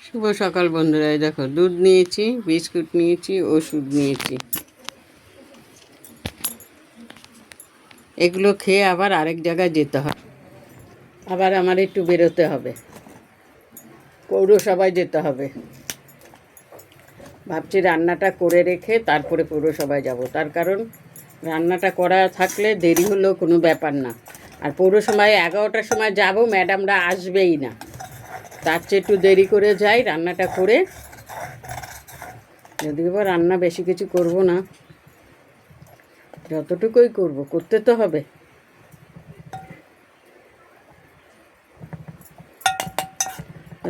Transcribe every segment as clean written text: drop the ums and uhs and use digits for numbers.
শুভ সকাল বন্ধুরা, এই দেখো দুধ নিয়েছি, বিস্কুট নিয়েছি, ওষুধ নিয়েছি। এগুলো খেয়ে আবার আরেক জায়গায় যেতে হবে। আবার আমার একটু বেরোতে হবে, পৌরসভায় যেতে হবে। ভাবছি রান্নাটা করে রেখে তারপরে পৌরসভায় যাব। তার কারণ রান্নাটা করা থাকলে দেরি হলেও কোনো ব্যাপার না। আর পৌরসভায় 11টার সময় যাব, ম্যাডামরা আসবেই না। তার চেয়ে একটু দেরি করে যাই, রান্নাটা করে। যদিও বা রান্না বেশি কিছু করব না, যতটুকুই করব, করতে তো হবে।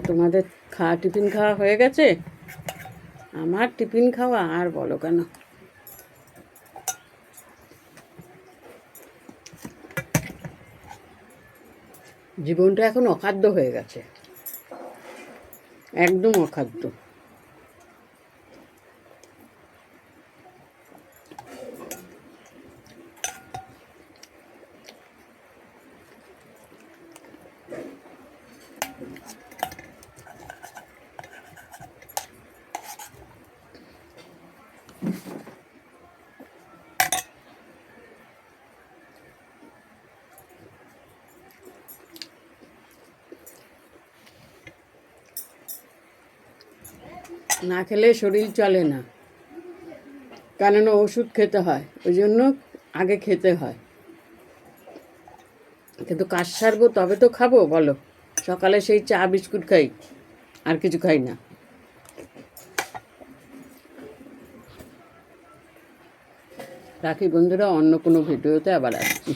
তোমাদের টিফিন খাওয়া হয়ে গেছে? আমার টিফিন খাওয়া আর বলো কেন। জীবনটা এখন অখাদ্য হয়ে গেছে, একদম অখাদ্য। না খেলে শরীর চলে না, কেননা ওষুধ খেতে হয়, ওই জন্য আগে খেতে হয়। কিন্তু কাজ সারবো তবে তো খাবো, বলো। সকালে সেই চা বিস্কুট খাই, আর কিছু খাই না। রাখি বন্ধুরা, অন্য কোনো ভিডিওতে আবার আসছি।